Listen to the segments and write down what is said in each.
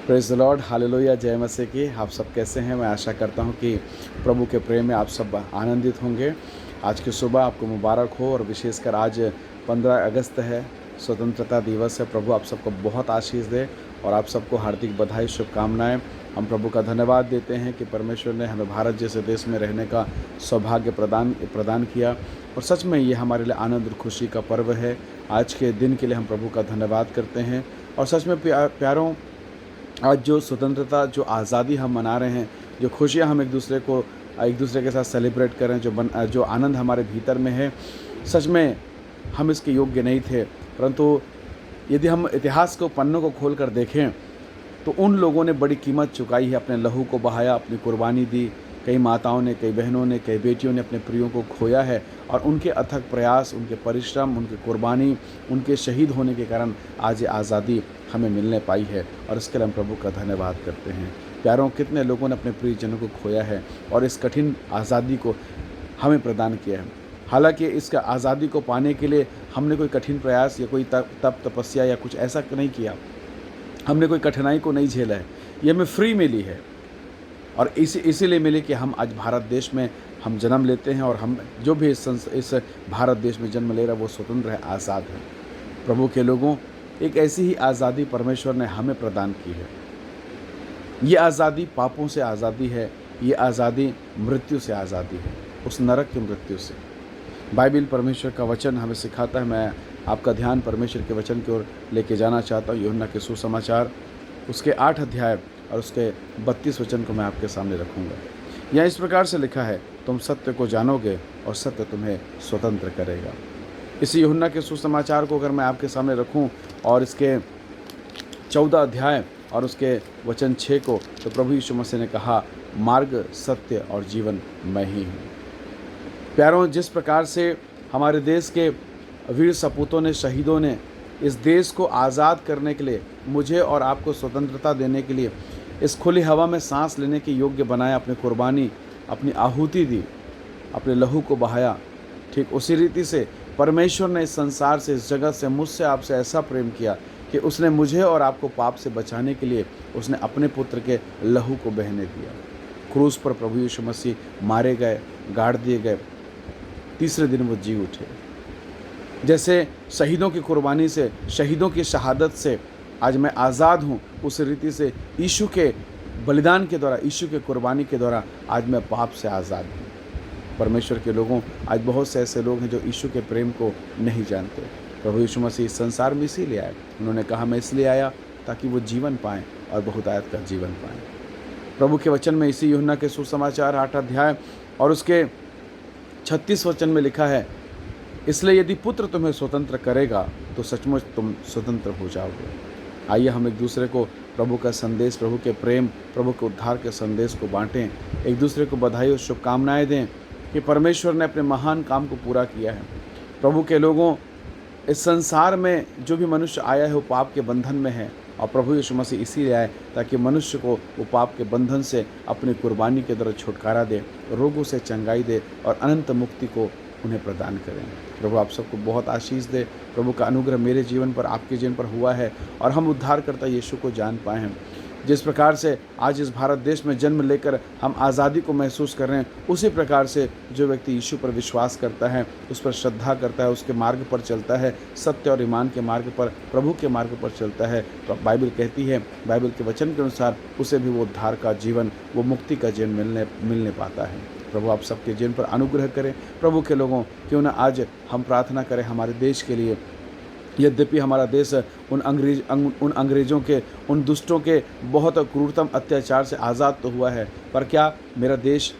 Praise the Lord, hallelujah, जय मसीह की। आप सब कैसे हैं? मैं आशा करता हूं कि प्रभु के प्रेम में आप सब आनंदित होंगे। आज की सुबह आपको मुबारक हो और विशेषकर आज 15 अगस्त है, स्वतंत्रता दिवस है। प्रभु आप सबको बहुत आशीष दे और आप सबको हार्दिक बधाई, शुभकामनाएं। हम प्रभु का धन्यवाद देते हैं कि परमेश्वर ने हमें भारत जैसे देश में रहने का सौभाग्य प्रदान किया और सच में ये हमारे लिए आनंद और खुशी का पर्व है। आज के दिन के लिए हम प्रभु का धन्यवाद करते हैं और सच में प्यारों, आज जो स्वतंत्रता, जो आज़ादी हम मना रहे हैं, जो खुशियाँ हम एक दूसरे के साथ सेलिब्रेट कर रहे हैं, जो आनंद हमारे भीतर में है, सच में हम इसके योग्य नहीं थे। परंतु यदि हम इतिहास को पन्नों को खोल कर देखें तो उन लोगों ने बड़ी कीमत चुकाई है, अपने लहू को बहाया, अपनी कुर्बानी दी। कई माताओं ने, कई बहनों ने, कई बेटियों ने अपने प्रियों को खोया है और उनके अथक प्रयास, उनके परिश्रम, उनकी कुर्बानी, उनके शहीद होने के कारण आज ये आज़ादी हमें मिलने पाई है और इसके लिए हम प्रभु का धन्यवाद करते हैं। प्यारों, कितने लोगों ने अपने प्रियजनों को खोया है और इस कठिन आज़ादी को हमें प्रदान किया है। हालांकि इस आज़ादी को पाने के लिए हमने कोई कठिन प्रयास या कोई तप तपस्या या कुछ ऐसा नहीं किया, हमने कोई कठिनाई को नहीं झेला है, ये हमें फ्री मिली है और इसीलिए मिली कि हम आज भारत देश में हम जन्म लेते हैं और हम जो भी इस भारत देश में जन्म ले रहा है वो स्वतंत्र है, आज़ाद है। प्रभु के लोगों, एक ऐसी ही आज़ादी परमेश्वर ने हमें प्रदान की है। ये आज़ादी पापों से आज़ादी है, ये आज़ादी मृत्यु से आज़ादी है, उस नरक की मृत्यु से। बाइबिल, परमेश्वर का वचन हमें सिखाता है। मैं आपका ध्यान परमेश्वर के वचन की ओर लेके जाना चाहता हूँ। यूहन्ना के सुसमाचार उसके 8 अध्याय और उसके 32 वचन को मैं आपके सामने रखूँगा। यहाँ इस प्रकार से लिखा है, तुम सत्य को जानोगे और सत्य तुम्हें स्वतंत्र करेगा। इस यूहन्ना के सुसमाचार को अगर मैं आपके सामने रखूं और इसके 14 अध्याय और उसके वचन 6 को, तो प्रभु यीशु मसीह ने कहा, मार्ग, सत्य और जीवन मैं ही हूँ। प्यारों, जिस प्रकार से हमारे देश के वीर सपूतों ने, शहीदों ने इस देश को आज़ाद करने के लिए, मुझे और आपको स्वतंत्रता देने के लिए इस खुली हवा में सांस लेने के योग्य बनाया, अपनी कुर्बानी, अपनी आहुति दी, अपने लहू को बहाया, ठीक उसी रीति से परमेश्वर ने इस संसार से, इस जगत से, मुझसे, आपसे ऐसा प्रेम किया कि उसने मुझे और आपको पाप से बचाने के लिए उसने अपने पुत्र के लहू को बहने दिया। क्रूस पर प्रभु यीशु मसीह मारे गए, गाड़ दिए गए, तीसरे दिन वो जी उठे। जैसे शहीदों की कुर्बानी से, शहीदों की शहादत से आज मैं आज़ाद हूँ, उस रीति से यीशु के बलिदान के द्वारा, यीशु के कुर्बानी के द्वारा आज मैं पाप से आज़ाद हूँ। परमेश्वर के लोगों, आज बहुत से ऐसे लोग हैं जो यीशु के प्रेम को नहीं जानते। प्रभु यीशु मसीह इस संसार में इसीलिए आए। उन्होंने कहा, मैं इसलिए आया ताकि वो जीवन पाएँ और बहुतायत का जीवन पाएँ। प्रभु के वचन में इसी यूहन्ना के सुसमाचार 8 अध्याय और उसके 36 वचन में लिखा है, इसलिए यदि पुत्र तुम्हें स्वतंत्र करेगा तो सचमुच तुम स्वतंत्र हो जाओगे। आइए हम एक दूसरे को प्रभु का संदेश, प्रभु के प्रेम, प्रभु के उद्धार के संदेश को बांटें, एक दूसरे को बधाई और शुभकामनाएं दें कि परमेश्वर ने अपने महान काम को पूरा किया है। प्रभु के लोगों, इस संसार में जो भी मनुष्य आया है वो पाप के बंधन में है और प्रभु यीशु मसीह इसीलिए आए ताकि मनुष्य को वो पाप के बंधन से अपनी कुर्बानी के द्वारा छुटकारा दे, रोगों से चंगाई दे और अनंत मुक्ति को उन्हें प्रदान करें। प्रभु आप सबको बहुत आशीष दे। प्रभु का अनुग्रह मेरे जीवन पर, आपके जीवन पर हुआ है और हम उद्धारकर्ता यीशु को जान पाए हैं। जिस प्रकार से आज इस भारत देश में जन्म लेकर हम आज़ादी को महसूस कर रहे हैं, उसी प्रकार से जो व्यक्ति यीशु पर विश्वास करता है, उस पर श्रद्धा करता है, उसके मार्ग पर चलता है, सत्य और ईमान के मार्ग पर, प्रभु के मार्ग पर चलता है, तो बाइबल कहती है, बाइबल के वचन के अनुसार उसे भी वो उद्धार का जीवन, वो मुक्ति का जीवन मिलने पाता है। प्रभु आप सबके जीवन पर अनुग्रह करें। प्रभु के लोगों, क्यों ना आज हम प्रार्थना करें हमारे देश के लिए। यद्यपि हमारा देश उन अंग्रेज़ों के, उन दुष्टों के बहुत क्रूरतम अत्याचार से आज़ाद तो हुआ है, पर क्या मेरा देश,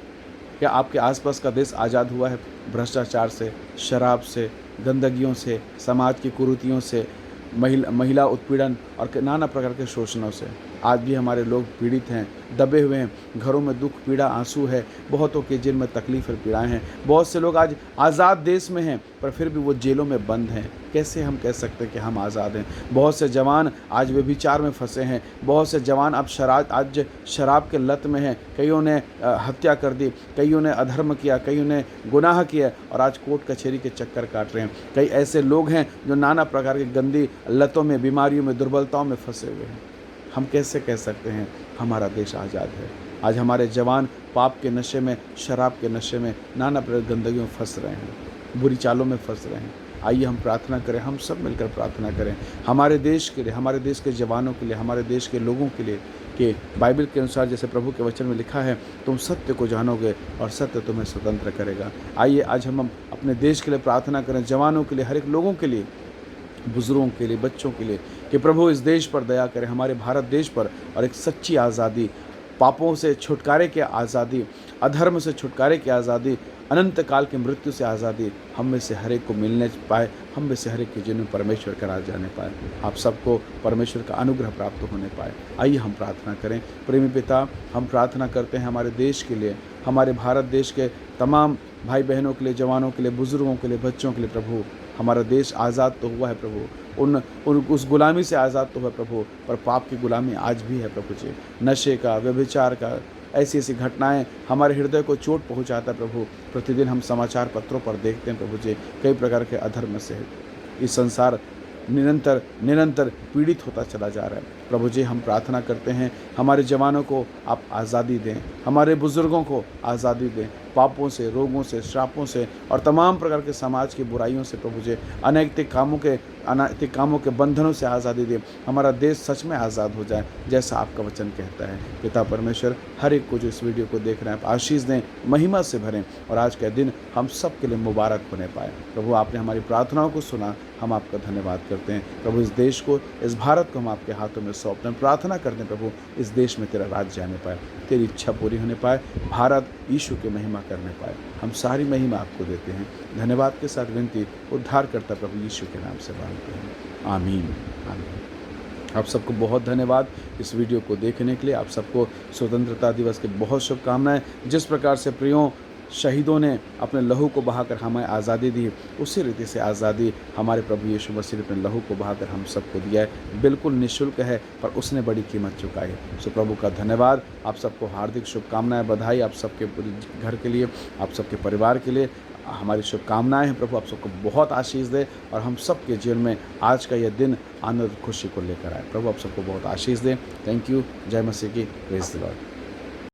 क्या आपके आसपास का देश आज़ाद हुआ है भ्रष्टाचार से, शराब से, गंदगियों से, समाज की कुरीतियों से, महिला उत्पीड़न और नाना प्रकार के शोषणों से? आज भी हमारे लोग पीड़ित हैं, दबे हुए हैं, घरों में दुख, पीड़ा, आंसू है, बहुतों के जिन में तकलीफ और पीड़ाएं हैं। बहुत से लोग आज आज़ाद देश में हैं पर फिर भी वो जेलों में बंद हैं। कैसे हम कह सकते हैं कि हम आज़ाद हैं? बहुत से जवान आज व्यभिचार में फंसे हैं, बहुत से जवान अब शराब के लत में हैं। कईयों ने हत्या कर दी, कईयों ने अधर्म किया, कईयों ने गुनाह किया और आज कोर्ट कचहरी के चक्कर काट रहे हैं। कई ऐसे लोग हैं जो नाना प्रकार की गंदी लतों में, बीमारियों में, दुर्बलताओं में फंसे हुए हैं। हम कैसे कह सकते हैं हमारा देश आज़ाद है? आज हमारे जवान पाप के नशे में, शराब के नशे में, नाना प्रकार की गंदगी में फंस रहे हैं, बुरी चालों में फंस रहे हैं। आइए हम प्रार्थना करें, हम सब मिलकर प्रार्थना करें हमारे देश के लिए, हमारे देश के जवानों के लिए, हमारे देश के लोगों के लिए, कि बाइबल के अनुसार जैसे प्रभु के वचन में लिखा है, तुम सत्य को जानोगे और सत्य तुम्हें स्वतंत्र करेगा। आइए आज हम अपने देश के लिए प्रार्थना करें, जवानों के लिए, हर एक लोगों के लिए, बुजुर्गों के लिए, बच्चों के लिए, कि प्रभु इस देश पर दया करें, हमारे भारत देश पर, और एक सच्ची आज़ादी, पापों से छुटकारे की आज़ादी, अधर्म से छुटकारे की आज़ादी, अनंत काल की मृत्यु से आज़ादी हम में से हर एक को मिलने पाए, हम में से हर एक के जीवन में परमेश्वर का राज जाने पाए, आप सबको परमेश्वर का अनुग्रह प्राप्त होने पाए। आइए हम प्रार्थना करें। प्रेमी पिता, हम प्रार्थना करते हैं हमारे देश के लिए, हमारे भारत देश के तमाम भाई बहनों के लिए, जवानों के लिए, बुजुर्गों के लिए, बच्चों के लिए। प्रभु हमारा देश आज़ाद तो हुआ है प्रभु, उस गुलामी से आज़ाद तो हुआ प्रभु, पर पाप की गुलामी आज भी है प्रभु जी। नशे का, व्यभिचार का, ऐसी ऐसी घटनाएं हमारे हृदय को चोट पहुंचाता है प्रभु। प्रतिदिन हम समाचार पत्रों पर देखते हैं प्रभु जी, कई प्रकार के अधर्म से इस संसार निरंतर पीड़ित होता चला जा रहा है प्रभु जी। हम प्रार्थना करते हैं हमारे जवानों को आप आज़ादी दें, हमारे बुज़ुर्गों को आज़ादी दें, पापों से, रोगों से, श्रापों से और तमाम प्रकार के समाज की बुराइयों से प्रभु जी, अनैतिक कामों के बंधनों से आज़ादी दें। हमारा देश सच में आज़ाद हो जाए जैसा आपका वचन कहता है। पिता परमेश्वर, हर एक को जो इस वीडियो को देख रहे हैं आप आशीष दें, महिमा से भरें, और आज का दिन हम सब के लिए मुबारक होने पाए। प्रभु आपने हमारी प्रार्थनाओं को सुना, हम आपका धन्यवाद करते हैं प्रभु। इस देश को, इस भारत को हम आपके हाथों में सौंपते हैं। प्रार्थना करते हैं प्रभु, इस देश में तेरा राज्य आने पाए, तेरी इच्छा पूरी होने पाए, भारत यीशु की महिमा करने पाए। हम सारी महिमा आपको देते हैं। धन्यवाद के साथ विनती उद्धार करता प्रभु यीशु के नाम से मांगते हैं, आमीन आमीन। आप सबको बहुत धन्यवाद इस वीडियो को देखने के लिए। आप सबको स्वतंत्रता दिवस की बहुत शुभकामनाएं। जिस प्रकार से प्रियों शहीदों ने अपने लहू को बहाकर हमें आज़ादी दी, उसी रीति से आज़ादी हमारे प्रभु यीशु मसीह ने अपने लहू को बहाकर हम सबको दिया है। बिल्कुल निःशुल्क है, पर उसने बड़ी कीमत चुकाई है। सो प्रभु का धन्यवाद। आप सबको हार्दिक शुभकामनाएं, बधाई आप सबके पूरे घर के लिए, आप सबके परिवार के लिए हमारी शुभकामनाएं हैं। प्रभु आप सबको बहुत आशीष दे और हम सबके जीवन में आज का यह दिन आनंद खुशी को लेकर आए। प्रभु आप सबको बहुत आशीष दे। Thank you. जय मसीह की। Praise the Lord.